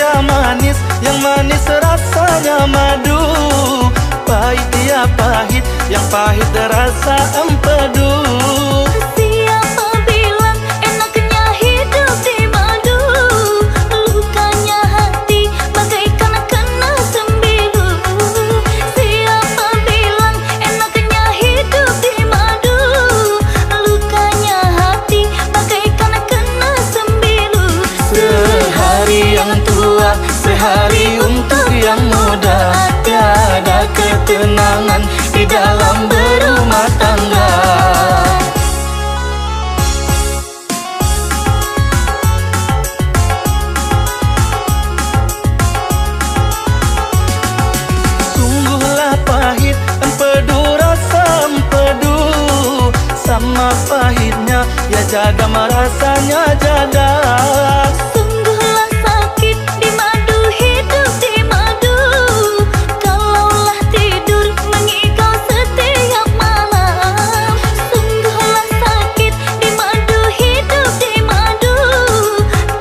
Manusia manis, yang manis rasanya madu. Pahit ya pahit, yang pahit rasa empedu. Siapa bilang enaknya hidup di madu? Lukanya hati bagaikan kena sembilu. Siapa bilang enaknya hidup di madu? Lukanya hati bagaikan kena sembilu. Sehari yang tua, sehari untuk yang muda. Tiada ketenangan di dalam berumah tangga. Sungguhlah pahit empedu, rasa empedu. Sama pahitnya ya jaga merasanya jaga. Sungguhlah sakit di madu, hidup di madu. Kalaulah tidur mengigau setiap malam. Sungguhlah sakit di madu, hidup di madu.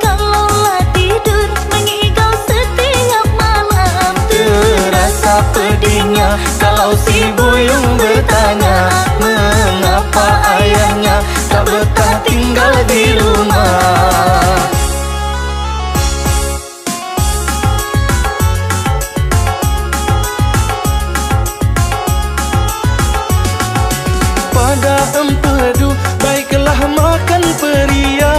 Kalaulah tidur mengigau setiap malam. Terasa pedihnya kalau si buyung bertanya, mengapa ayahnya tak betah tinggal di rumah. Pada empedu baiklah makan peria.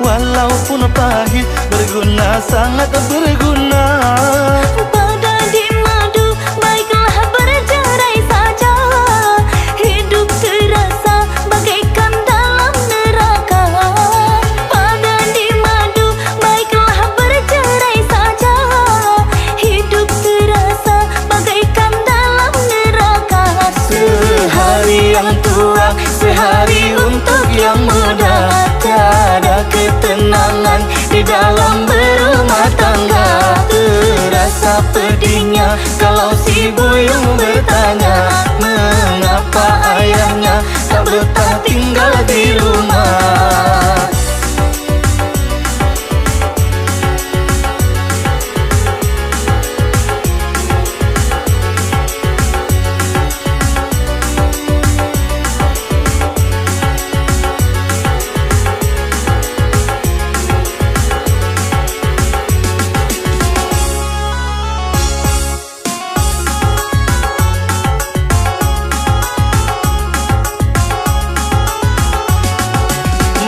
Walaupun pahit berguna, sangat berguna. Pada di madu baiklah bercerai saja. Hidup terasa bagaikan dalam neraka. Pada di madu baiklah bercerai saja. Hidup terasa bagaikan dalam neraka. Sehari yang tua, sehari untuk yang muda. Tiada ketenangan di dalam berumah tangga. Terasa pedihnya kalau si buyung bertanya, mengapa ayahnya tak betah tinggal di rumah.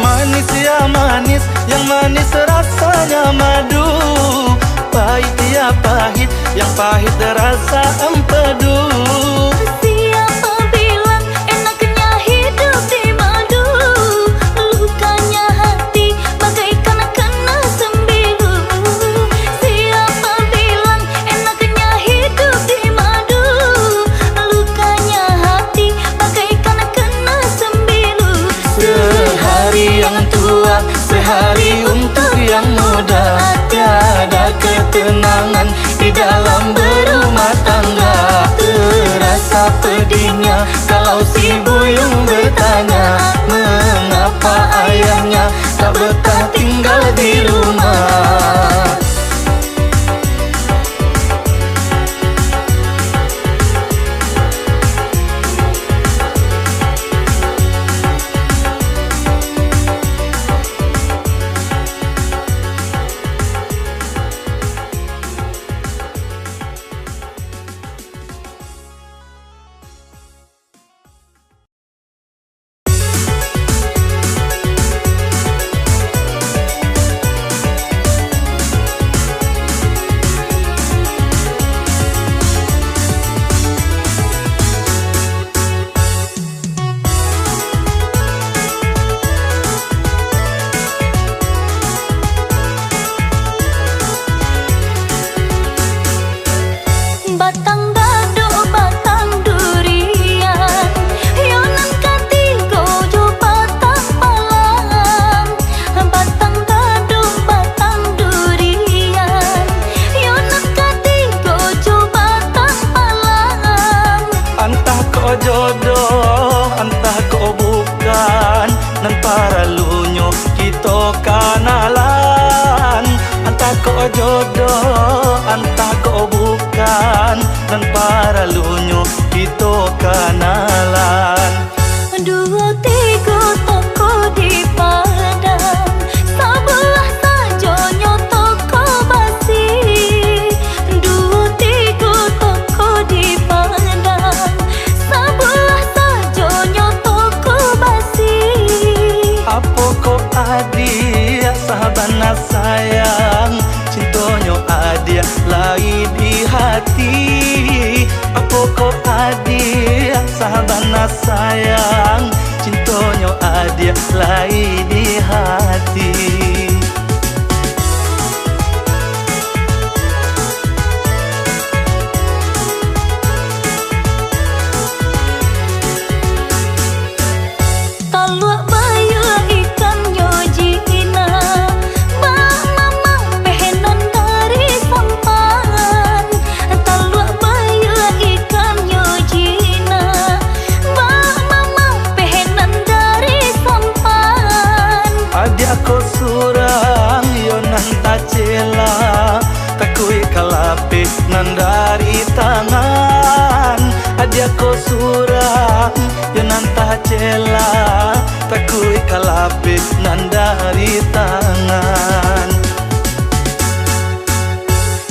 Manusia manis, yang manis rasanya madu. Pahit ya pahit, yang pahit rasa empedu. Siapa bilang enaknya hidup di madu? Lukanya hati bagaikan kena sembilu. Siapa bilang enaknya hidup di madu? Lukanya hati bagaikan kena sembilu. Sehari yang tua, sehari untuk yang muda. Tiada ketenangan di dalam berumah tangga. Terasa pedihnya kalau si buyung bertanya, mengapa ayahnya tak betah tinggal di rumah. ko jodoh antah ko bukan dan para lunyo kita kenalan. Dua tiga toko di Padang, sebelah sajonyo toko basi. Dua tiga toko di Padang, sebelah sajonyo toko basi. Apa ko adia sahabana sayang, cintonyo adia lai di hati. Apa ko adia sahabana sayang, cintonyo adia lai di hati. Talua bayu ikan yojina, bak mama pehenan dari sampan. Talua bayu ikan yojina, bak mama pehenan dari sampan. Adia ko surang yo nan tacela, takui kalape nan dari tangan. Adia ko surang yo nan tacela, takui kalape nan dari tangan.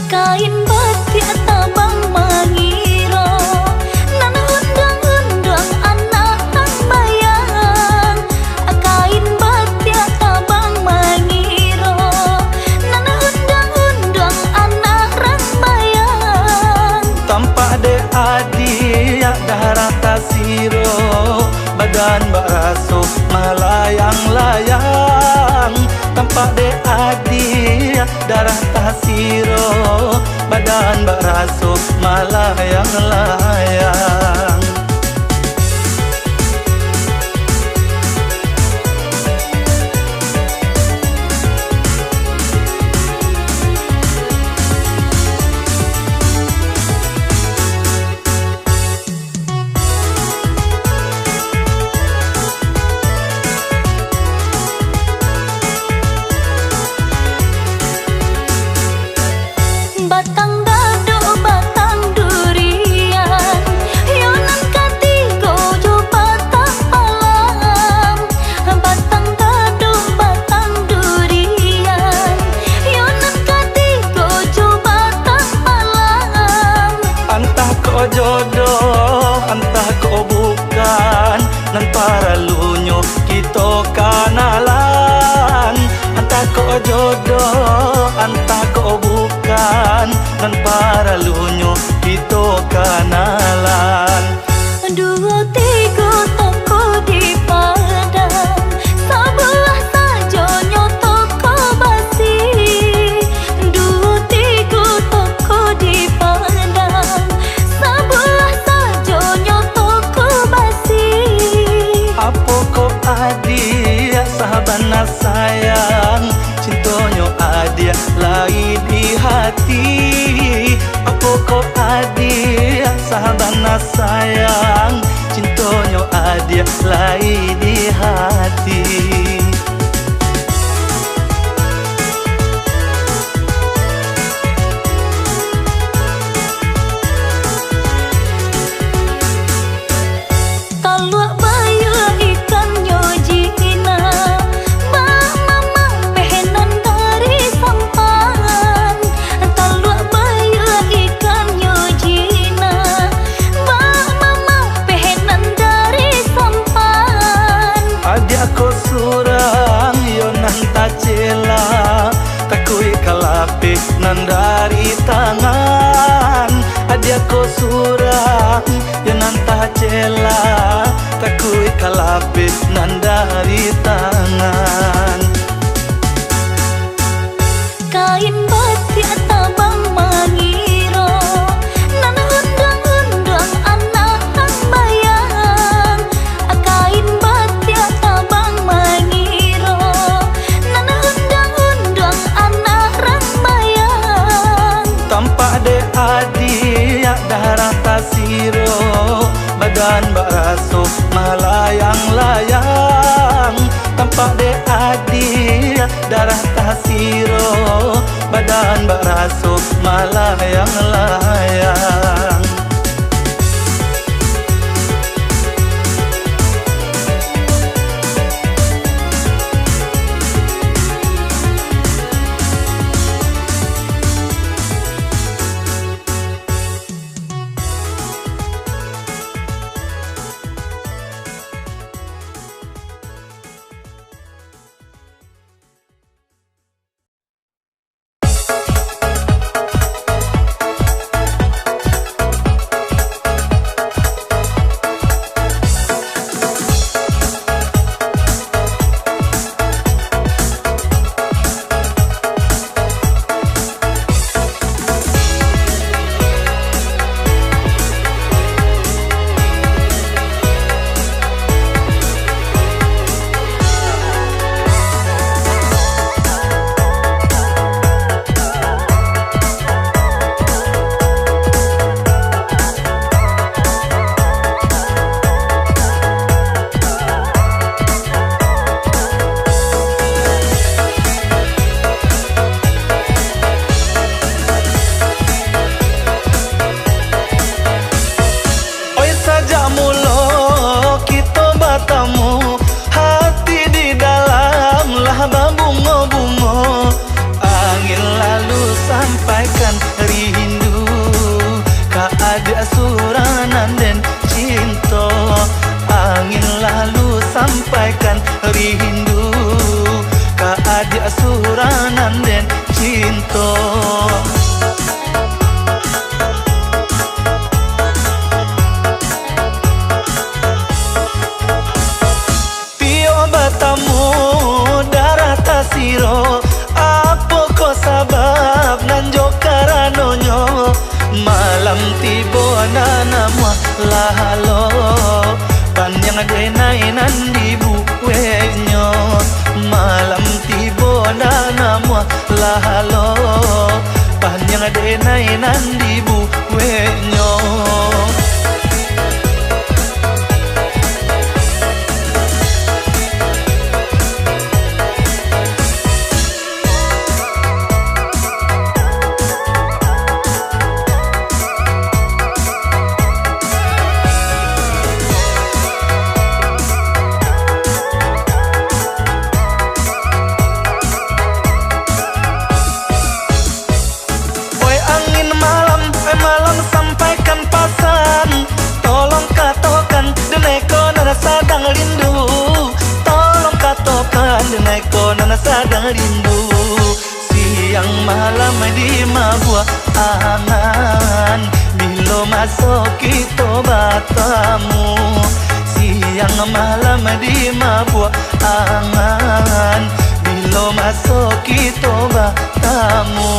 Kain batik tabang mangiro, nan undang-undang anak tang bayang. Kain batik tabang mangiro, nan undang-undang anak rang bayang. Tampak de adia darah tasiro, badan baraso melayang-layang. Tampak de adia darah tasiro, badan baraso melayang-layang. Batang dado batang durian, yonan katigo jo batang palang. Batang dado batang durian, yonan katigo jo batang palang. Antah ko jodoh, antah ko bukan, nan para lunyo kita kenalan. Antah ko jodoh, antah ko bukan, nan para lunyo kita kenalan. Dua tiga toko di Padang, sebelah sajonyo toko basi. Dua tiga toko di Padang, sebelah sajonyo toko basi. Apa ko adia sahabana sayang, cintonyo adia lai di hati. Apa ko adia sahabana sayang, cintonyo adia lai di hati. Talua bayu ikan yojina, bak mama pehenan dari sampan. Talua bayu ikan yojina, bak mama pehenan dari sampan. Adia ko surang yo nan tacela, takui kalape nan dari tangan. Adia ko surang yo nan tacela, takui kalape nan dari tangan. Kain batik tabang mangiro, nan undang-undang anak tang bayang. Kain batik tabang mangiro, nan undang-undang anak rang bayang. Tampak de adia darah tasiro, badan baraso melayang-layang. Tampak de adia darah tasiro, badan raso malah yang layang. Sampaikan rindu ka adik suranan den cinta. Pio batamu darah tasiro, apa ko sabab nanjo karanonyo, malam tibo nanamu lahalo panjang denai nandi buwenyo, malam tibo nanamu lahalo panjang denai nandi buwenyo. Malam sampaikan pesan, tolong katakan deneko nana sadang rindu, tolong katakan deneko nana sadang rindu. Siang malam di mabuah angan, bila masuk kita batamu. Siang malam di mabuah angan, bila masuk kita batamu.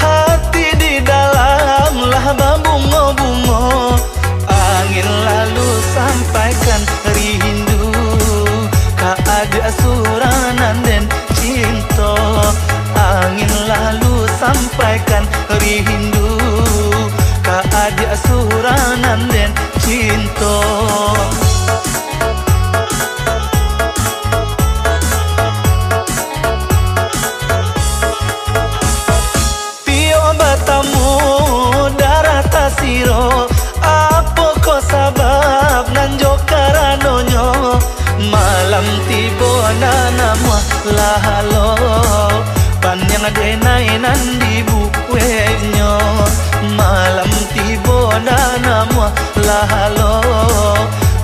Hati di dalam lah bunga-bunga, angin lalu sampaikan rindu ka adik suranan den cinta. Angin lalu sampaikan rindu ka adik suranan den cinta. Darah tasiro, apa ko sabab nanjo karanonyo, malam tibo nanamu lahalo panjang denai nandi buwenyo, malam tibo nanamu lahalo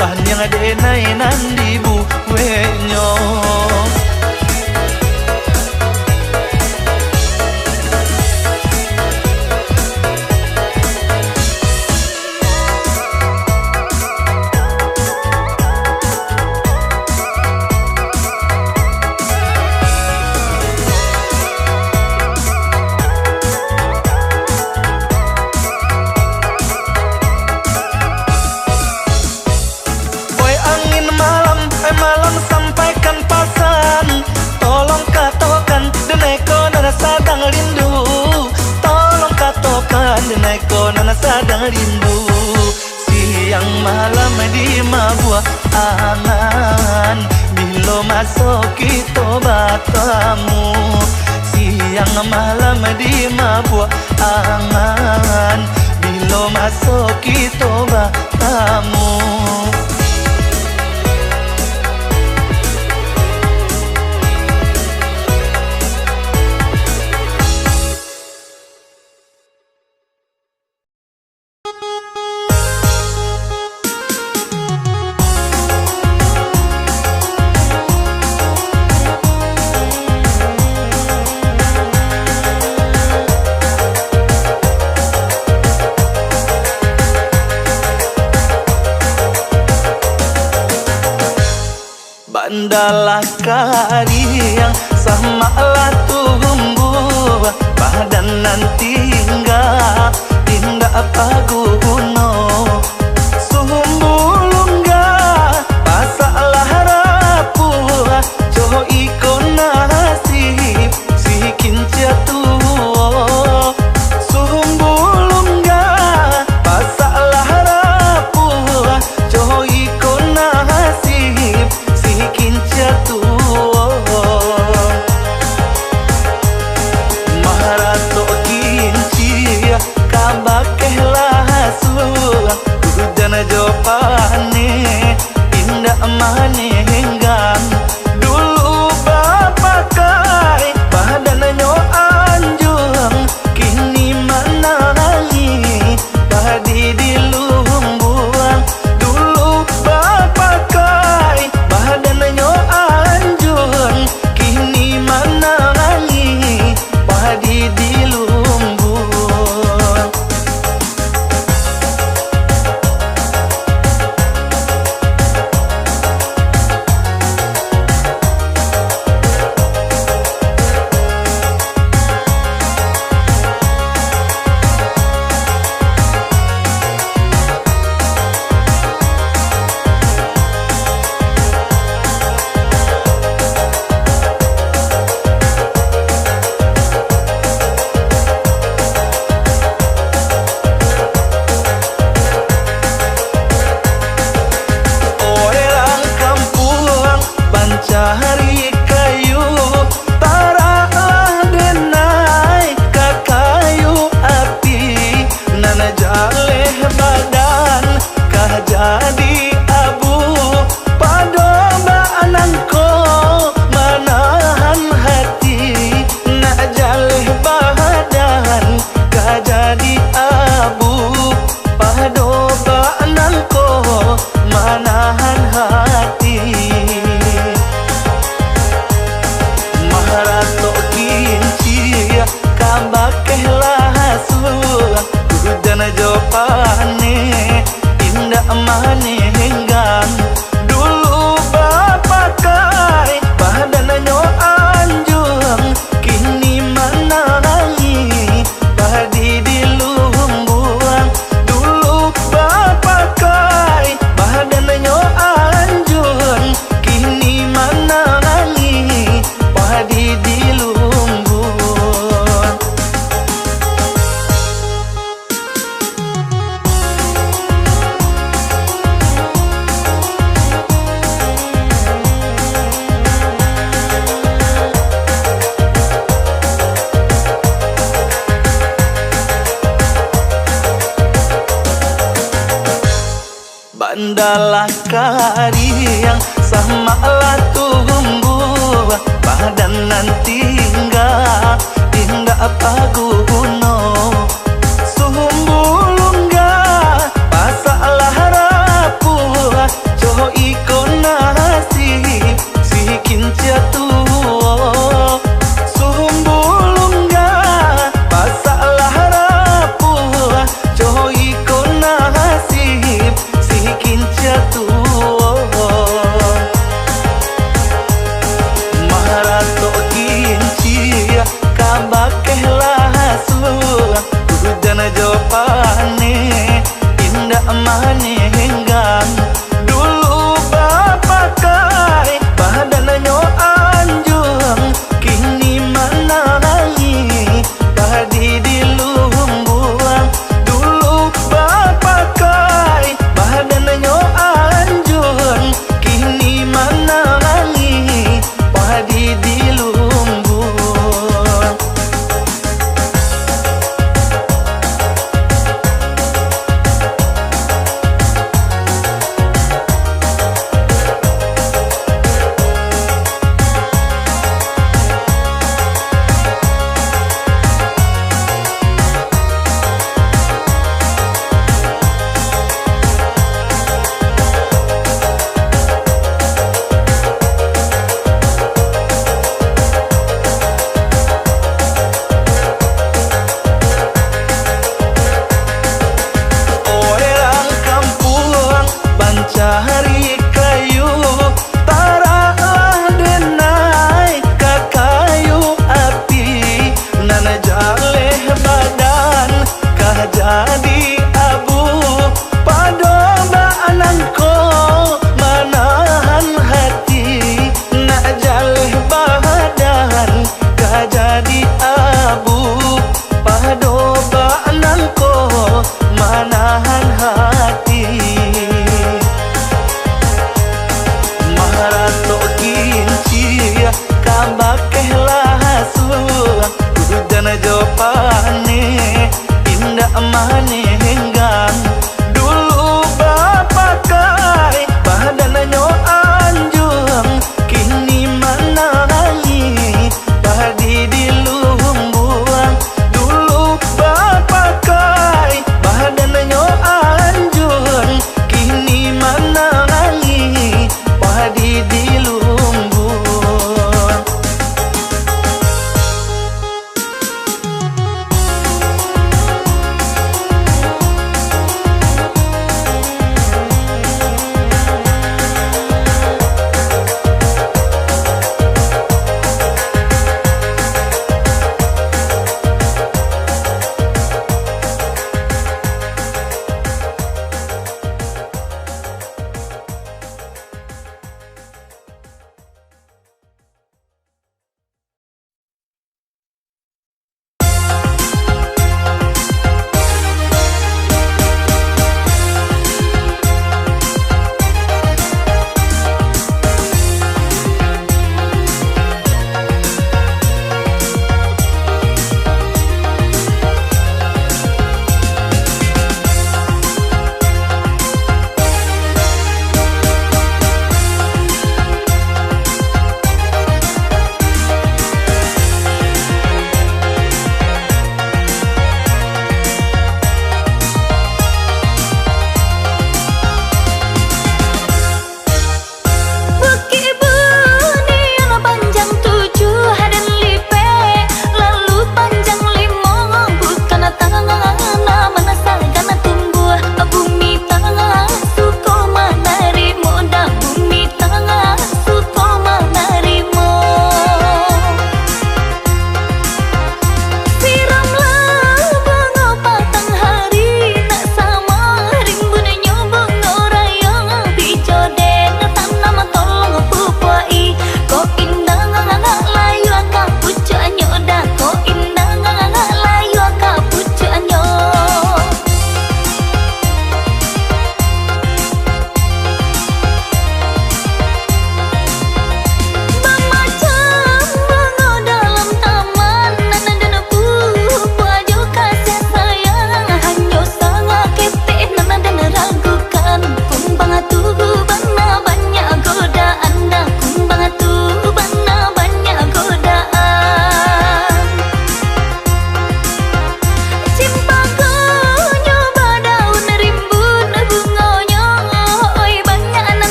panjang denai nandi buwenyo. nana sadang rindu. Siang malam di mabua angan, bilo masuk kita batamu. Siang malam di mabua angan, bilo masuk kita batamu. Bandalah kariang sama lah tumbuh badan nanti enggak tindak paguno sumbulungga pasalah rapuh coho ikon nasib sikin jatuh sumbulungga pasalah rapuh coho ikon nasib sikin jatuh maharato kinci kabakehlah suah hujan jopane indah mane henggang dulu bapak kai badannya anjung kini mana lagi padi di lumbuang dulu bapak kai badannya anjung kini mana lagi padi di lumbuang. Orang kampung pancari kayu taralah denai ka kayu api nana jaleh badan kah jadi abu padoba anangko manahan hati nak jaleh badan kah jadi abu padoba anangko manahan hati maharato kinci kabakehlah suah hujan jopane indah mane henggang dulu bapak kai badannya anjung kini mana lagi padi di lumbuang dulu bapak kai badannya anjung kini mana lagi padi di lumbuang. Bandalah kariang sama lah tumbuh badan nanti enggak tindak paguno sumbulungga pasalah rapuh coho ikon nasib sikin jatuh sumbulungga pasalah rapuh coho ikon nasib sikin jatuh maharato kinci kabakehlah suah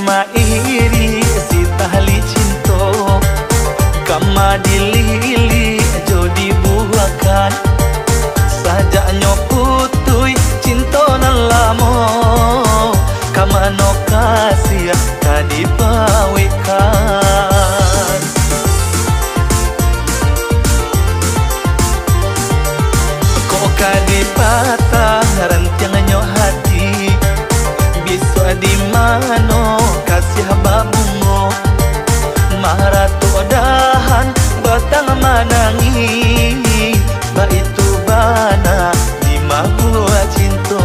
ma iri si tahli cinto kama dilili jodi buakan sajak nyoputui cinto nan lamo kama no kasih kadipawikan kok kadipatah rantiang nyo hati bisu di mano kasih babungo maratu dahan batang manangi ba itu bana di magua cinto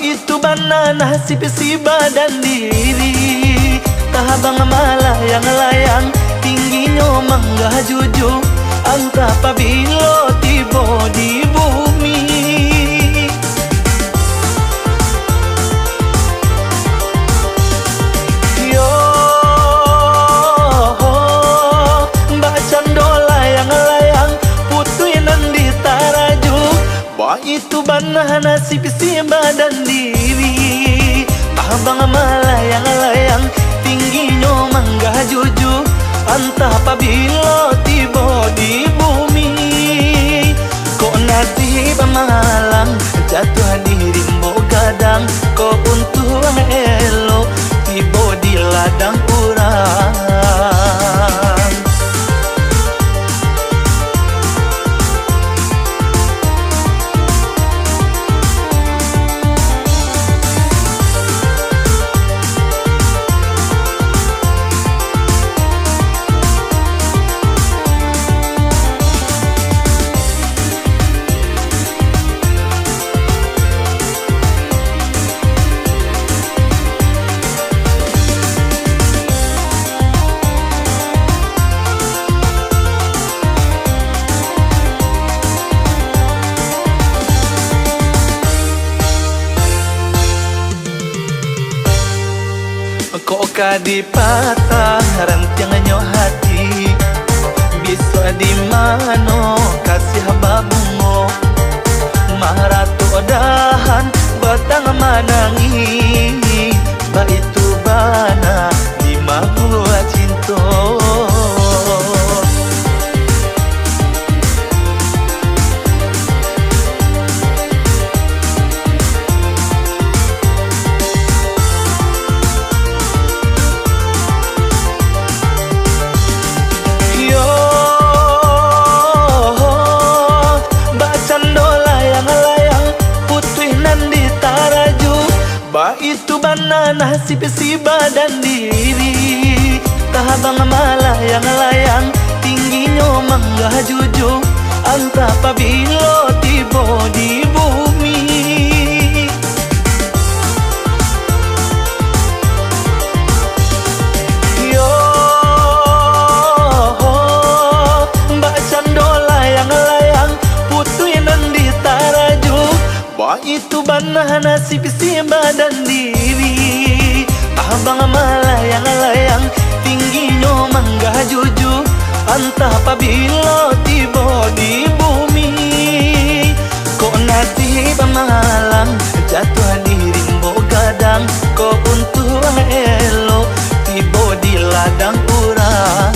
itu banana si badan diri tahabang malayang layang tingginya mangga juju anta pabilo tibo di bumi yo bacan dolayang layang putuinan di taraju ba itu banana si badan diri tahabang malayang layang tingginya mangga juju antah pabilo tibo di bumi kok nasib malang jatuh di rimbo gadang kok untung elo tibo di ladang urang kok kadipatah rantiang nyo hati bisu di mano kasih babungo maratu dahan batang manangi ba itu bana di magua cinto ba itu banana si badan diri tahabang malayang layang tingginya mangga juju anta pabilo tibo di bumi yo bacan dolayang layang putuinan di taraju ba itu banana si badan diri tahabang malayang layang tingginya mangga juju antah pabilo tibo di bumi kok nasib malang jatuh di rimbo gadang kok untung elo tibo di ladang urang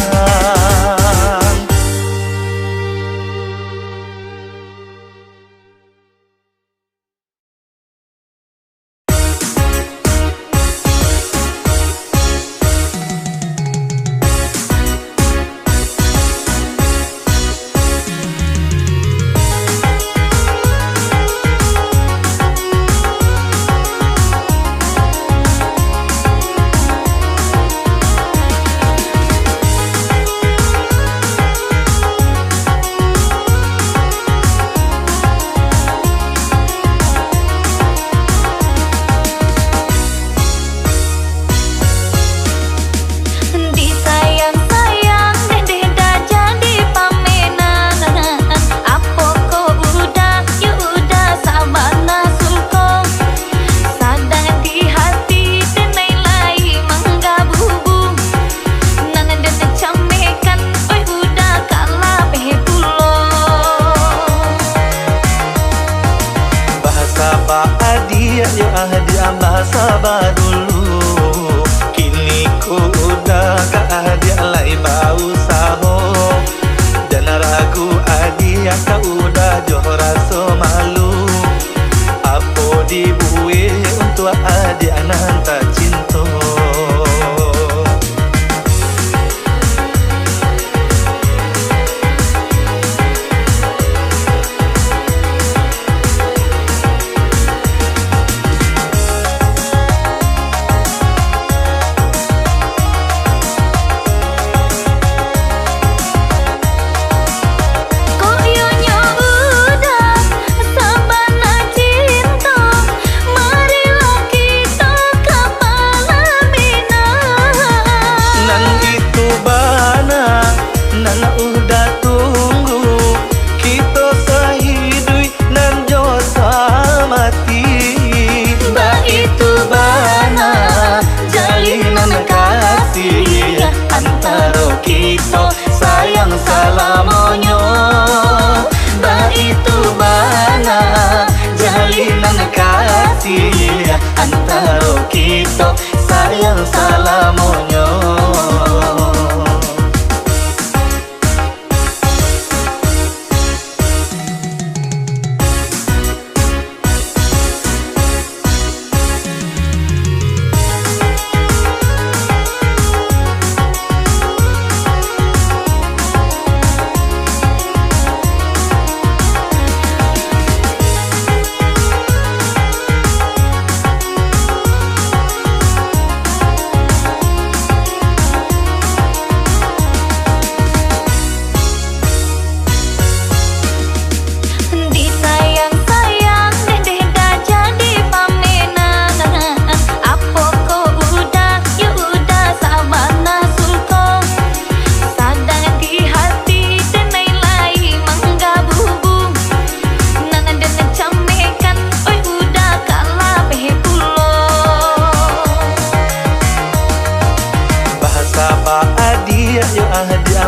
antara kita sayang salamonyo.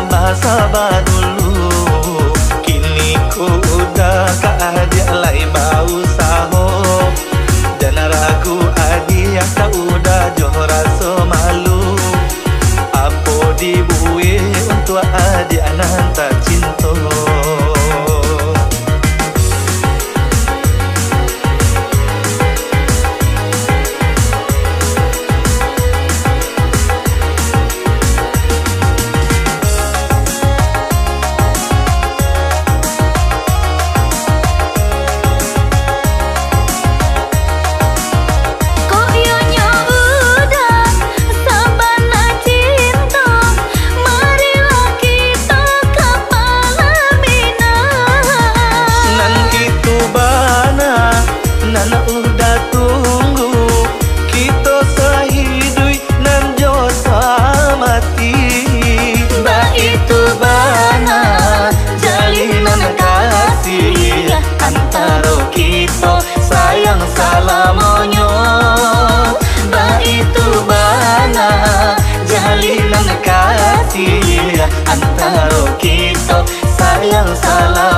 Bahasa dulu kini ku udah ke adik lai bau saho dan ragu adik tak udah joh rasa malu apa dibuih untuk adik anak tak cinta. Nana udah tunggu kita sahidui nan josa mati. Ba itu bana jalinan kasih antara kita sayang salamonyo. Ba itu bana jalinan kasih antara kita sayang salamonyo.